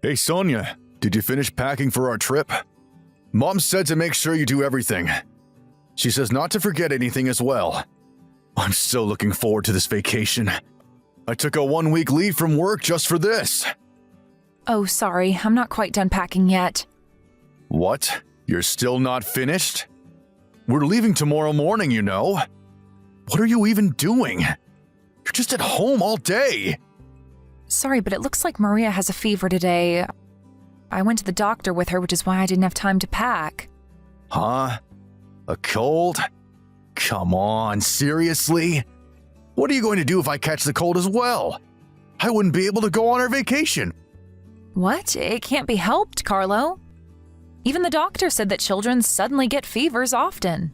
Hey Sonia, did you finish packing for our trip? Mom said to make sure you do everything. She says not to forget anything as well. I'm so looking forward to this vacation. I took a 1-week leave from work just for this. Oh, sorry, I'm not quite done packing yet. What? You're still not finished? We're leaving tomorrow morning, you know. What are you even doing? You're just at home all day. Sorry, but it looks like Maria has a fever today. I went to the doctor with her, which is why I didn't have time to pack. Huh? A cold? Come on, seriously? What are you going to do if I catch the cold as well? I wouldn't be able to go on our vacation. What? It can't be helped, Carlo. Even the doctor said that children suddenly get fevers often.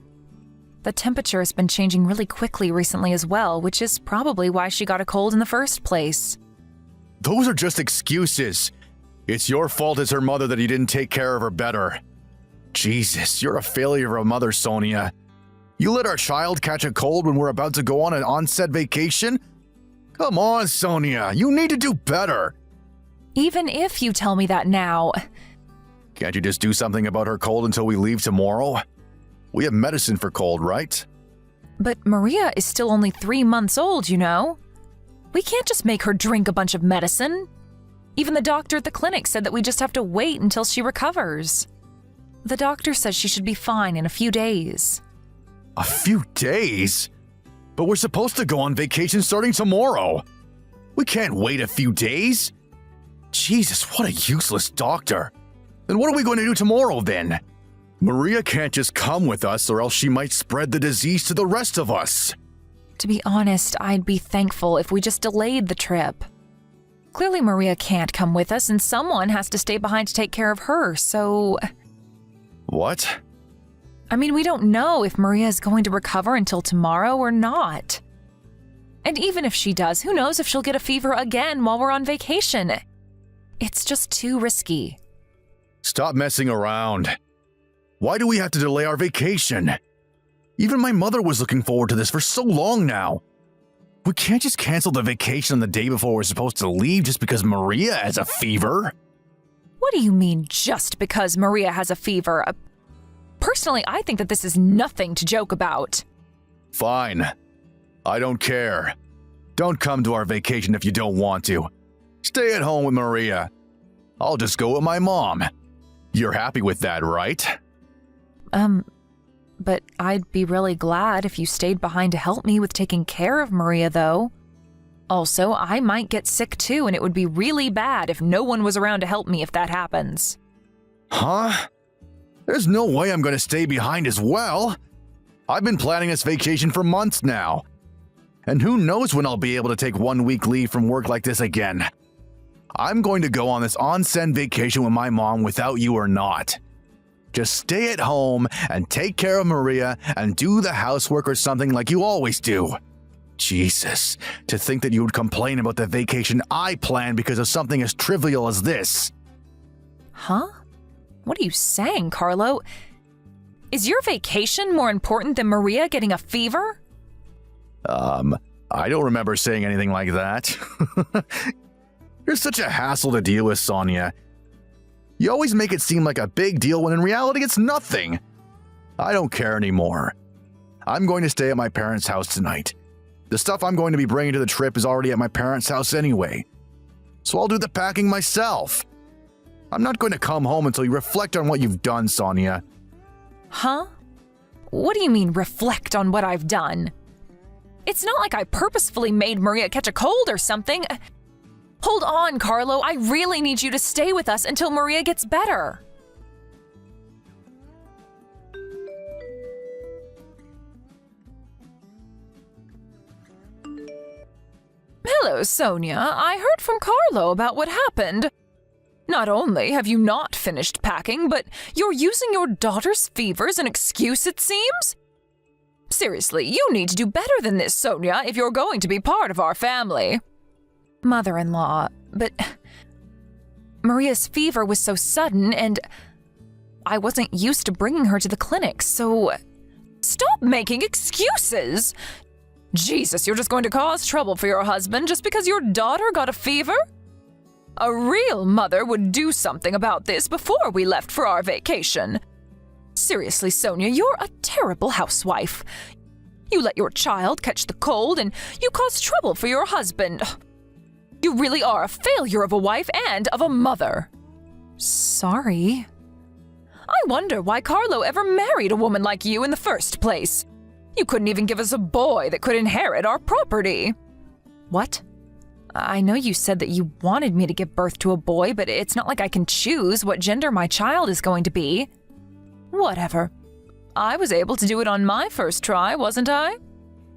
The temperature has been changing really quickly recently as well, which is probably why she got a cold in the first place. Those are just excuses. It's your fault as her mother that you didn't take care of her better. Jesus, you're a failure of a mother, Sonia. You let our child catch a cold when we're about to go on an onset vacation? Come on, Sonia, you need to do better. Even if you tell me that now. Can't you just do something about her cold until we leave tomorrow? We have medicine for cold, right? But Maria is still only 3 months old, you know. We can't just make her drink a bunch of medicine. Even the doctor at the clinic said that we just have to wait until she recovers. The doctor says she should be fine in a few days. A few days? But we're supposed to go on vacation starting tomorrow. We can't wait a few days. Jesus, what a useless doctor. Then what are we going to do tomorrow then? Maria can't just come with us or else she might spread the disease to the rest of us. To be honest, I'd be thankful if we just delayed the trip. Clearly Maria can't come with us and someone has to stay behind to take care of her, so… What? I mean, we don't know if Maria is going to recover until tomorrow or not. And even if she does, who knows if she'll get a fever again while we're on vacation? It's just too risky. Stop messing around. Why do we have to delay our vacation? Even my mother was looking forward to this for so long now. We can't just cancel the vacation on the day before we're supposed to leave just because Maria has a fever. What do you mean, just because Maria has a fever? Personally, I think that this is nothing to joke about. Fine. I don't care. Don't come to our vacation if you don't want to. Stay at home with Maria. I'll just go with my mom. You're happy with that, right? But I'd be really glad if you stayed behind to help me with taking care of Maria, though. Also, I might get sick too, and it would be really bad if no one was around to help me if that happens. Huh? There's no way I'm going to stay behind as well. I've been planning this vacation for months now. And who knows when I'll be able to take 1 week leave from work like this again. I'm going to go on this onsen vacation with my mom without you or not. Just stay at home and take care of Maria and do the housework or something like you always do. Jesus, to think that you would complain about the vacation I planned because of something as trivial as this. Huh? What are you saying, Carlo? Is your vacation more important than Maria getting a fever? I don't remember saying anything like that. You're such a hassle to deal with, Sonia. You always make it seem like a big deal when in reality it's nothing. I don't care anymore. I'm going to stay at my parents' house tonight. The stuff I'm going to be bringing to the trip is already at my parents' house anyway. So I'll do the packing myself. I'm not going to come home until you reflect on what you've done, Sonia. Huh? What do you mean, reflect on what I've done? It's not like I purposefully made Maria catch a cold or something. Hold on, Carlo. I really need you to stay with us until Maria gets better. Hello, Sonia. I heard from Carlo about what happened. Not only have you not finished packing, but you're using your daughter's fever as an excuse, it seems? Seriously, you need to do better than this, Sonia, if you're going to be part of our family. Mother-in-law, but Maria's fever was so sudden and I wasn't used to bringing her to the clinic, so… Stop making excuses! Jesus, you're just going to cause trouble for your husband just because your daughter got a fever? A real mother would do something about this before we left for our vacation. Seriously, Sonia, you're a terrible housewife. You let your child catch the cold and you cause trouble for your husband. You really are a failure of a wife and of a mother. Sorry. I wonder why Carlo ever married a woman like you in the first place. You couldn't even give us a boy that could inherit our property. What? I know you said that you wanted me to give birth to a boy, but it's not like I can choose what gender my child is going to be. Whatever. I was able to do it on my first try, wasn't I?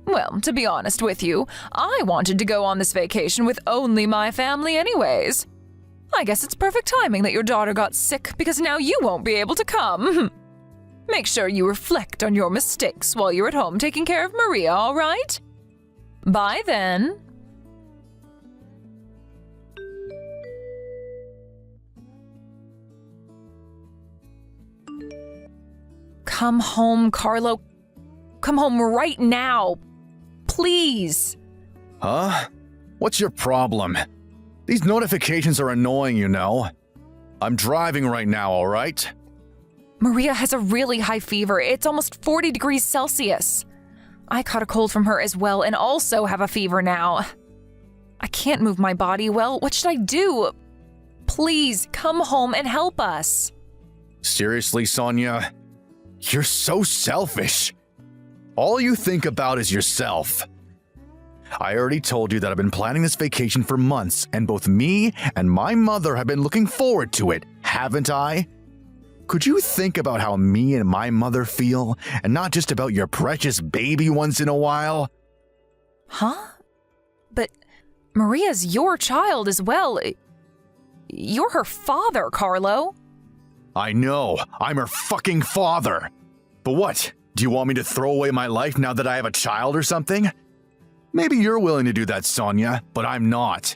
Well, to be honest with you, I wanted to go on this vacation with only my family anyways. I guess it's perfect timing that your daughter got sick because now you won't be able to come. Make sure you reflect on your mistakes while you're at home taking care of Maria, all right? Bye then. Come home, Carlo. Come home right now. Please. Huh? What's your problem? These notifications are annoying, you know. I'm driving right now, all right? Maria has a really high fever. It's almost 40 degrees Celsius. I caught a cold from her as well and also have a fever now. I can't move my body well. What should I do? Please, come home and help us. Seriously, Sonia? You're so selfish. All you think about is yourself. I already told you that I've been planning this vacation for months, and both me and my mother have been looking forward to it, haven't I? Could you think about how me and my mother feel, and not just about your precious baby once in a while? Huh? But Maria's your child as well. You're her father, Carlo. I know, I'm her fucking father. But what, do you want me to throw away my life now that I have a child or something? Maybe you're willing to do that, Sonia, but I'm not.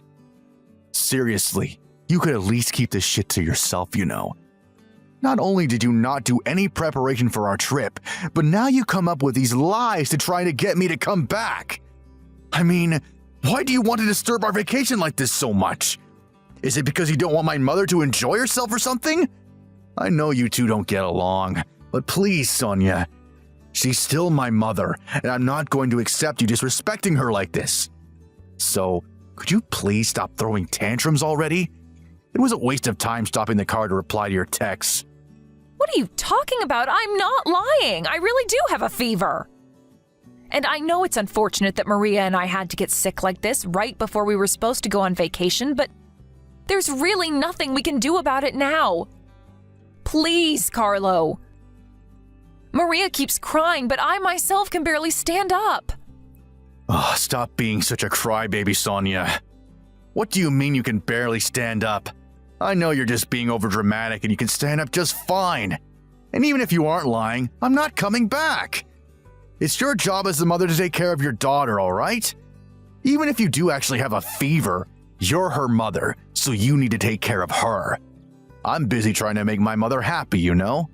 Seriously, you could at least keep this shit to yourself, you know. Not only did you not do any preparation for our trip, but now you come up with these lies to try to get me to come back. I mean, why do you want to disturb our vacation like this so much? Is it because you don't want my mother to enjoy herself or something? I know you two don't get along, but please, Sonia. She's still my mother, and I'm not going to accept you disrespecting her like this. So, could you please stop throwing tantrums already? It was a waste of time stopping the car to reply to your texts. What are you talking about? I'm not lying. I really do have a fever. And I know it's unfortunate that Maria and I had to get sick like this right before we were supposed to go on vacation, but there's really nothing we can do about it now. Please, Carlo. Maria keeps crying, but I myself can barely stand up. Oh, stop being such a crybaby, Sonia. What do you mean you can barely stand up? I know you're just being overdramatic and you can stand up just fine. And even if you aren't lying, I'm not coming back. It's your job as the mother to take care of your daughter, all right? Even if you do actually have a fever, you're her mother, so you need to take care of her. I'm busy trying to make my mother happy, you know?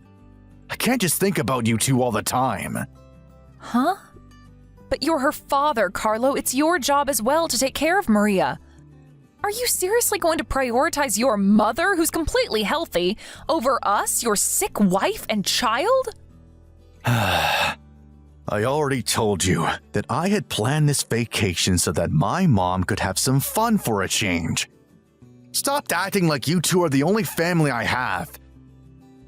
I can't just think about you two all the time. Huh? But you're her father, Carlo. It's your job as well to take care of Maria. Are you seriously going to prioritize your mother, who's completely healthy, over us, your sick wife and child? I already told you that I had planned this vacation so that my mom could have some fun for a change. Stop acting like you two are the only family I have.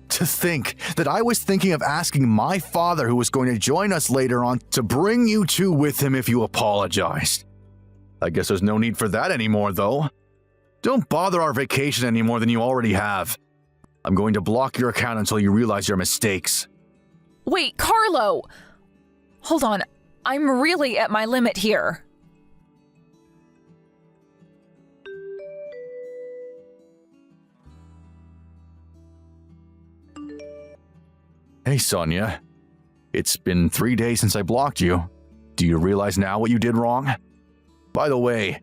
To think that I was thinking of asking my father, who was going to join us later on, to bring you two with him if you apologized. I guess there's no need for that anymore, though. Don't bother our vacation any more than you already have. I'm going to block your account until you realize your mistakes. Wait, Carlo! Hold on, I'm really at my limit here. Hey, Sonia. It's been 3 days since I blocked you. Do you realize now what you did wrong? By the way,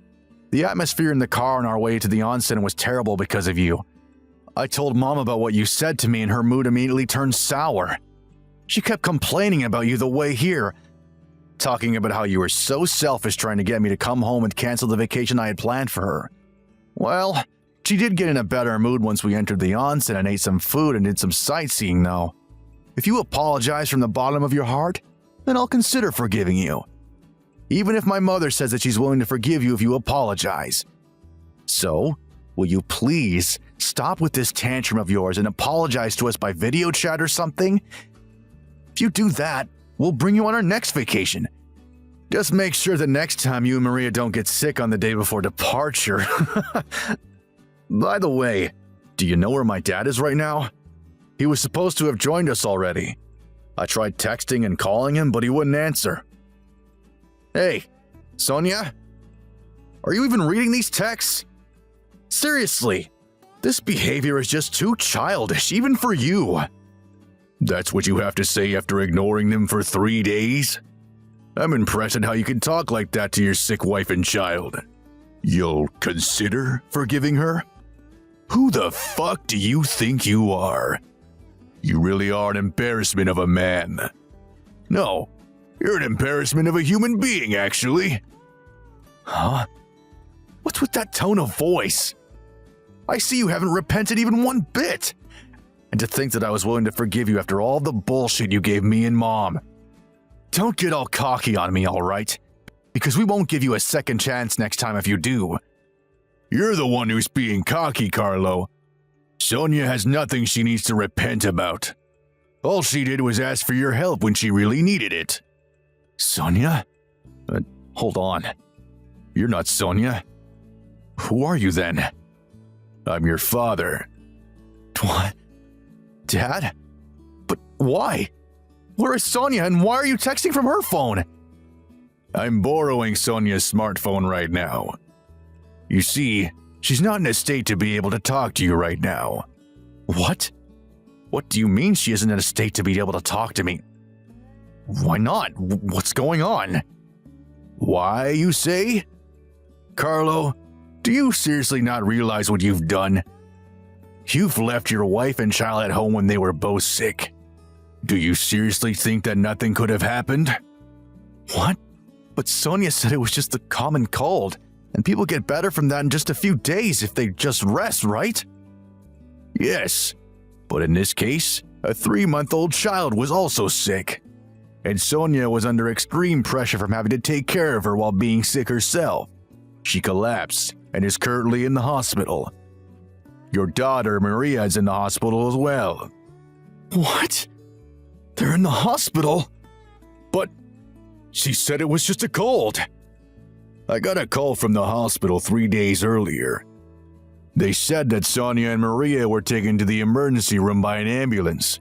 the atmosphere in the car on our way to the onsen was terrible because of you. I told Mom about what you said to me and her mood immediately turned sour. She kept complaining about you the way here, talking about how you were so selfish trying to get me to come home and cancel the vacation I had planned for her. Well, She did get in a better mood once we entered the onsen and ate some food and did some sightseeing, though. If you apologize from the bottom of your heart, then I'll consider forgiving you. Even if my mother says that she's willing to forgive you if you apologize. So, will you please stop with this tantrum of yours and apologize to us by video chat or something? If you do that, we'll bring you on our next vacation. Just make sure that next time you and Maria don't get sick on the day before departure. By the way, do you know where my dad is right now? He was supposed to have joined us already. I tried texting and calling him, but he wouldn't answer. Hey, Sonia? Are you even reading these texts? Seriously, this behavior is just too childish, even for you. That's what you have to say after ignoring them for 3 days? I'm impressed at how you can talk like that to your sick wife and child. You'll consider forgiving her? Who the fuck do you think you are? You really are an embarrassment of a man. No, you're an embarrassment of a human being, actually. Huh? What's with that tone of voice? I see you haven't repented even one bit. And to think that I was willing to forgive you after all the bullshit you gave me and Mom. Don't get all cocky on me, all right? Because we won't give you a second chance next time if you do. You're the one who's being cocky, Carlo. Sonia has nothing she needs to repent about. All she did was ask for your help when she really needed it. Sonia? Hold on. You're not Sonia. Who are you then? I'm your father. What? Dad? But why? Where is Sonia and why are you texting from her phone? I'm borrowing Sonia's smartphone right now. You see, she's not in a state to be able to talk to you right now. What? What do you mean she isn't in a state to be able to talk to me? Why not? What's going on? Why, you say? Carlo, do you seriously not realize what you've done? You've left your wife and child at home when they were both sick. Do you seriously think that nothing could have happened? What? But Sonia said it was just a common cold, and people get better from that in just a few days if they just rest, right? Yes, but in this case, a 3-month-old child was also sick. And Sonia was under extreme pressure from having to take care of her while being sick herself. She collapsed and is currently in the hospital. Your daughter, Maria, is in the hospital as well. What? They're in the hospital? But she said it was just a cold. I got a call from the hospital 3 days earlier. They said that Sonia and Maria were taken to the emergency room by an ambulance.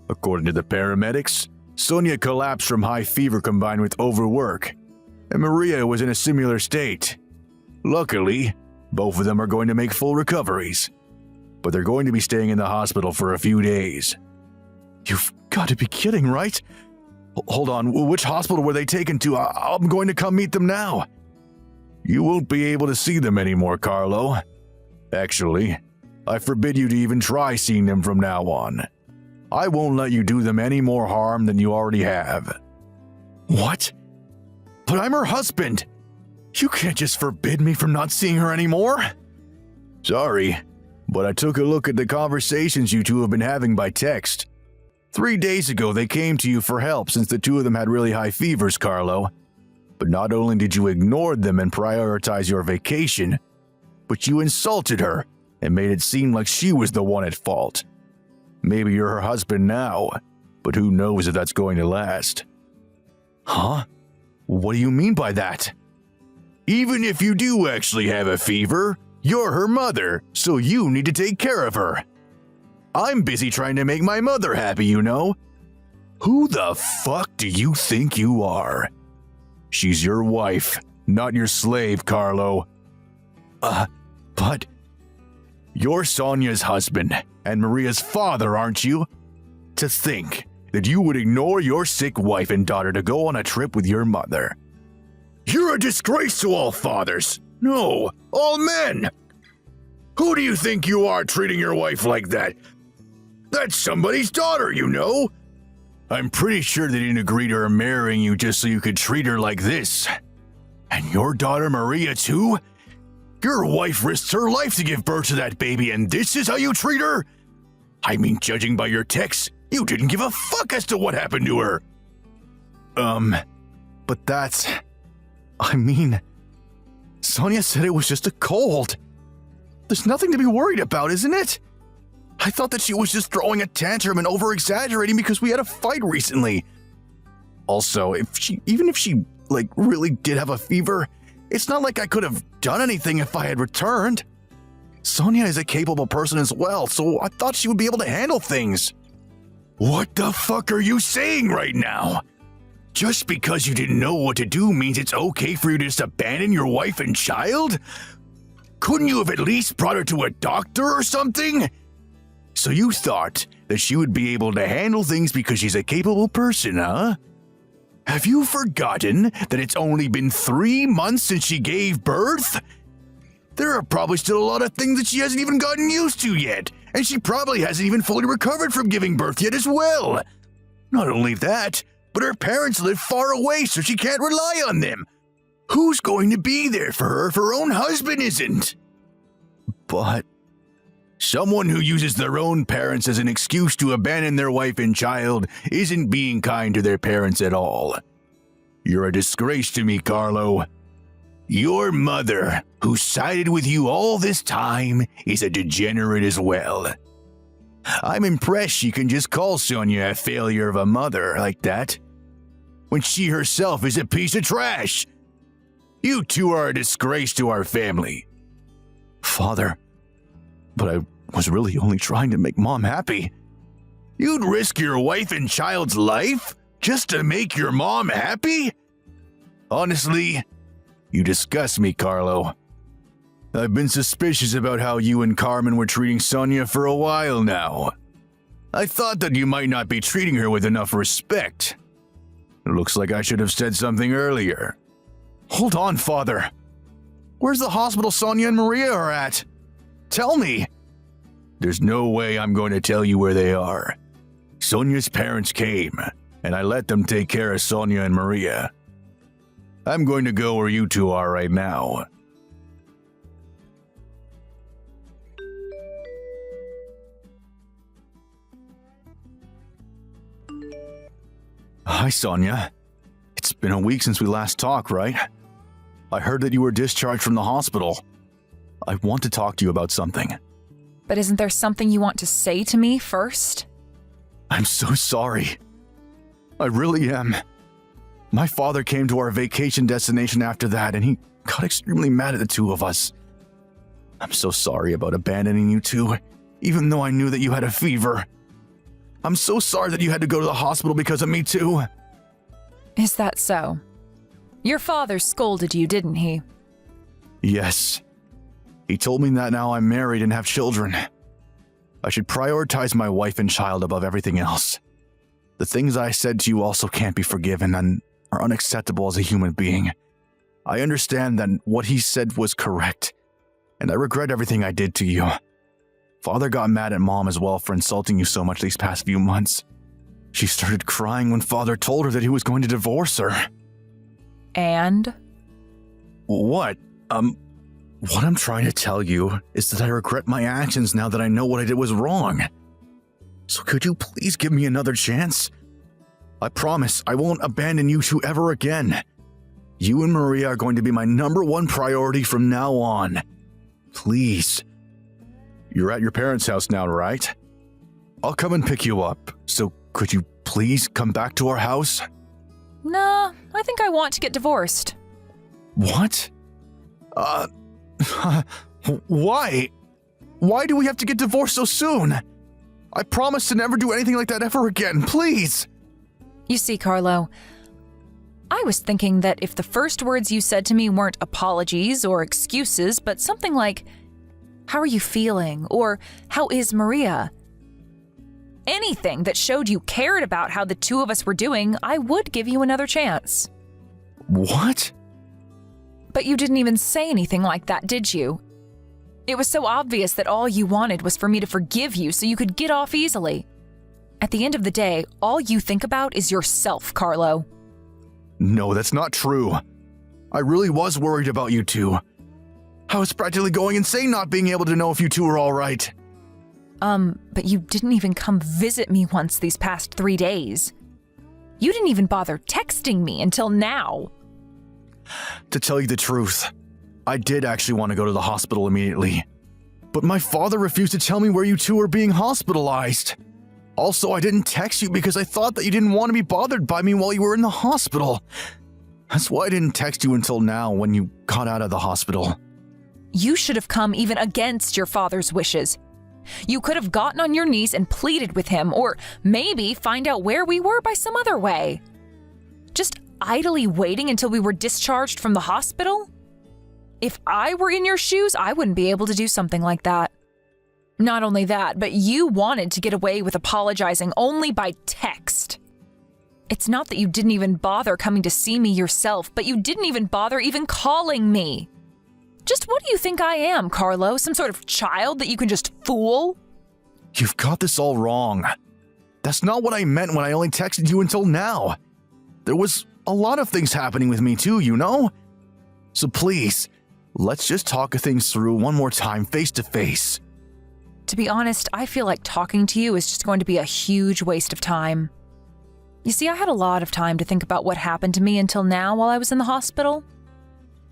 According to the paramedics, Sonia collapsed from high fever combined with overwork, and Maria was in a similar state. Luckily, both of them are going to make full recoveries, but they're going to be staying in the hospital for a few days. You've got to be kidding, right? Hold on, which hospital were they taken to? I'm going to come meet them now. You won't be able to see them anymore, Carlo. Actually, I forbid you to even try seeing them from now on. I won't let you do them any more harm than you already have. What? But I'm her husband. You can't just forbid me from not seeing her anymore. Sorry, but I took a look at the conversations you two have been having by text. 3 days ago, they came to you for help since the two of them had really high fevers, Carlo. But not only did you ignore them and prioritize your vacation, but you insulted her and made it seem like she was the one at fault. Maybe you're her husband now, but who knows if that's going to last. Huh? What do you mean by that? Even if you do actually have a fever, you're her mother, so you need to take care of her. I'm busy trying to make my mother happy, you know. Who the fuck do you think you are? She's your wife, not your slave, Carlo. But you're Sonia's husband and Maria's father, aren't you? To think that you would ignore your sick wife and daughter to go on a trip with your mother. You're a disgrace to all fathers. No, all men. Who do you think you are treating your wife like that? That's somebody's daughter, you know. I'm pretty sure they didn't agree to her marrying you just so you could treat her like this. And your daughter Maria too? Your wife risked her life to give birth to that baby, and this is how you treat her? I mean, judging by your texts, you didn't give a fuck as to what happened to her. But that's... I mean... Sonia said it was just a cold. There's nothing to be worried about, isn't it? I thought that she was just throwing a tantrum and over-exaggerating because we had a fight recently. Also, even if she really did have a fever, it's not like I could have done anything if I had returned. Sonia is a capable person as well, so I thought she would be able to handle things. What the fuck are you saying right now? Just because you didn't know what to do means it's okay for you to just abandon your wife and child? Couldn't you have at least brought her to a doctor or something? So you thought that she would be able to handle things because she's a capable person, huh? Have you forgotten that it's only been 3 months since she gave birth? There are probably still a lot of things that she hasn't even gotten used to yet, and she probably hasn't even fully recovered from giving birth yet as well. Not only that, but her parents live far away, so she can't rely on them. Who's going to be there for her if her own husband isn't? But someone who uses their own parents as an excuse to abandon their wife and child isn't being kind to their parents at all. You're a disgrace to me, Carlo. Your mother, who sided with you all this time, is a degenerate as well. I'm impressed she can just call Sonia a failure of a mother like that, when she herself is a piece of trash. You two are a disgrace to our family. Father, but I was really only trying to make Mom happy. You'd risk your wife and child's life just to make your mom happy? Honestly, you disgust me, Carlo. I've been suspicious about how you and Carmen were treating Sonia for a while now. I thought that you might not be treating her with enough respect. It looks like I should have said something earlier. Hold on, Father. Where's the hospital Sonia and Maria are at? Tell me. There's no way I'm going to tell you where they are. Sonia's parents came, and I let them take care of Sonia and Maria. I'm going to go where you two are right now. Hi, Sonia. It's been a week since we last talked, right? I heard that you were discharged from the hospital. I want to talk to you about something. But isn't there something you want to say to me first? I'm so sorry. I really am. My father came to our vacation destination after that, and he got extremely mad at the two of us. I'm so sorry about abandoning you two, even though I knew that you had a fever. I'm so sorry that you had to go to the hospital because of me too. Is that so? Your father scolded you, didn't he? Yes. He told me that now I'm married and have children, I should prioritize my wife and child above everything else. The things I said to you also can't be forgiven and are unacceptable as a human being. I understand that what he said was correct, and I regret everything I did to you. Father got mad at Mom as well for insulting you so much these past few months. She started crying when Father told her that he was going to divorce her. And? What? What I'm trying to tell you is that I regret my actions now that I know what I did was wrong. So could you please give me another chance? I promise I won't abandon you two ever again. You and Maria are going to be my #1 priority from now on. Please. You're at your parents' house now, right? I'll come and pick you up, so could you please come back to our house? Nah, I think I want to get divorced. What? Why? Why do we have to get divorced so soon? I promise to never do anything like that ever again, please. You see, Carlo, I was thinking that if the first words you said to me weren't apologies or excuses, but something like, "How are you feeling?" or "How is Maria?" anything that showed you cared about how the two of us were doing, I would give you another chance. What? But you didn't even say anything like that, did you? It was so obvious that all you wanted was for me to forgive you so you could get off easily. At the end of the day, all you think about is yourself, Carlo. No, that's not true. I really was worried about you two. I was practically going insane not being able to know if you two were all right. But you didn't even come visit me once these past 3 days. You didn't even bother texting me until now. To tell you the truth, I did actually want to go to the hospital immediately. But my father refused to tell me where you two were being hospitalized. Also, I didn't text you because I thought that you didn't want to be bothered by me while you were in the hospital. That's why I didn't text you until now when you got out of the hospital. You should have come even against your father's wishes. You could have gotten on your knees and pleaded with him, or maybe find out where we were by some other way. Just idly waiting until we were discharged from the hospital? If I were in your shoes, I wouldn't be able to do something like that. Not only that, but you wanted to get away with apologizing only by text. It's not that you didn't even bother coming to see me yourself, but you didn't even bother even calling me. Just what do you think I am, Carlo? Some sort of child that you can just fool? You've got this all wrong. That's not what I meant when I only texted you until now. There was a lot of things happening with me too, you know? So please, let's just talk things through one more time, face to face. To be honest, I feel like talking to you is just going to be a huge waste of time. You see, I had a lot of time to think about what happened to me until now while I was in the hospital.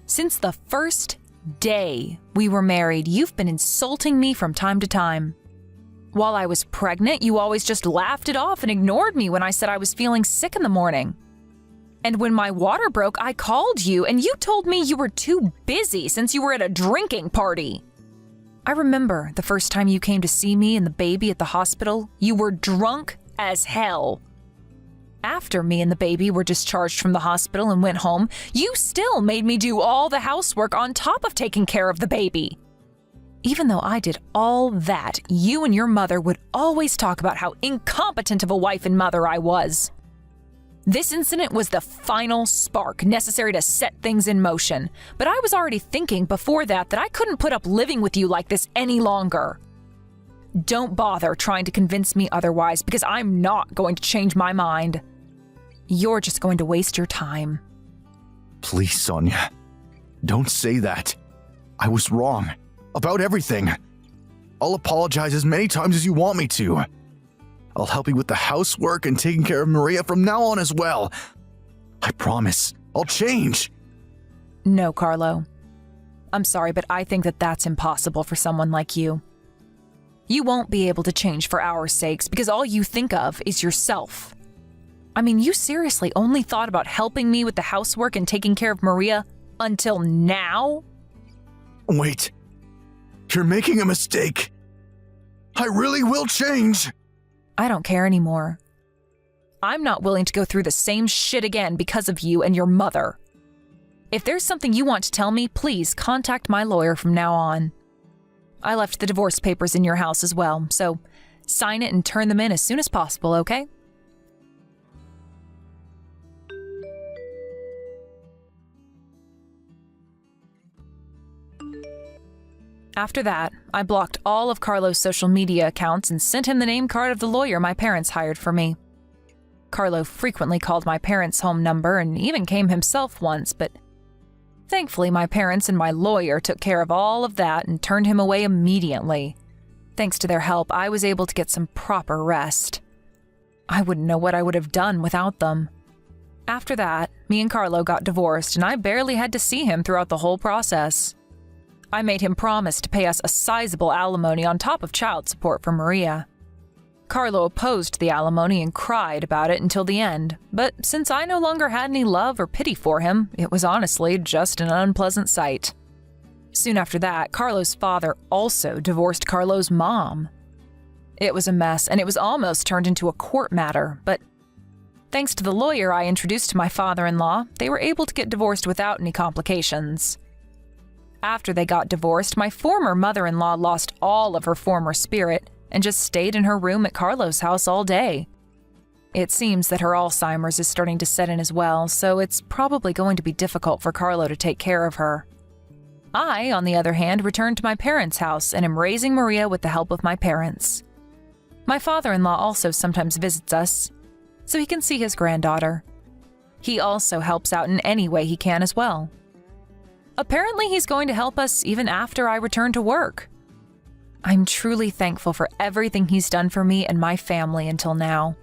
Since the first day we were married, you've been insulting me from time to time. While I was pregnant, you always just laughed it off and ignored me when I said I was feeling sick in the morning. And when my water broke, I called you and you told me you were too busy since you were at a drinking party. I remember the first time you came to see me and the baby at the hospital, you were drunk as hell. After me and the baby were discharged from the hospital and went home, you still made me do all the housework on top of taking care of the baby. Even though I did all that, you and your mother would always talk about how incompetent of a wife and mother I was. This incident was the final spark necessary to set things in motion, but I was already thinking before that I couldn't put up living with you like this any longer. Don't bother trying to convince me otherwise, because I'm not going to change my mind. You're just going to waste your time. Please, Sonia, don't say that. I was wrong about everything. I'll apologize as many times as you want me to. I'll help you with the housework and taking care of Maria from now on as well. I promise, I'll change. No, Carlo. I'm sorry, but I think that that's impossible for someone like you. You won't be able to change for our sakes because all you think of is yourself. I mean, you seriously only thought about helping me with the housework and taking care of Maria until now? Wait. You're making a mistake. I really will change. I don't care anymore. I'm not willing to go through the same shit again because of you and your mother. If there's something you want to tell me, please contact my lawyer from now on. I left the divorce papers in your house as well, so sign it and turn them in as soon as possible, okay? After that, I blocked all of Carlo's social media accounts and sent him the name card of the lawyer my parents hired for me. Carlo frequently called my parents' home number and even came himself once, but thankfully my parents and my lawyer took care of all of that and turned him away immediately. Thanks to their help, I was able to get some proper rest. I wouldn't know what I would have done without them. After that, me and Carlo got divorced and I barely had to see him throughout the whole process. I made him promise to pay us a sizable alimony on top of child support for Maria. Carlo opposed the alimony and cried about it until the end, but since I no longer had any love or pity for him, it was honestly just an unpleasant sight. Soon after that, Carlo's father also divorced Carlo's mom. It was a mess, and it was almost turned into a court matter, but thanks to the lawyer I introduced to my father-in-law, they were able to get divorced without any complications. After they got divorced, my former mother-in-law lost all of her former spirit and just stayed in her room at Carlo's house all day. It seems that her Alzheimer's is starting to set in as well, so it's probably going to be difficult for Carlo to take care of her. I, on the other hand, returned to my parents' house and am raising Maria with the help of my parents. My father-in-law also sometimes visits us, so he can see his granddaughter. He also helps out in any way he can as well. Apparently, he's going to help us even after I return to work. I'm truly thankful for everything he's done for me and my family until now.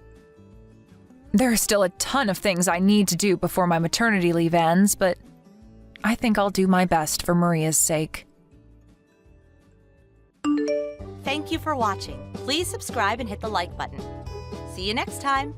There are still a ton of things I need to do before my maternity leave ends, but I think I'll do my best for Maria's sake. Thank you for watching. Please subscribe and hit the like button. See you next time.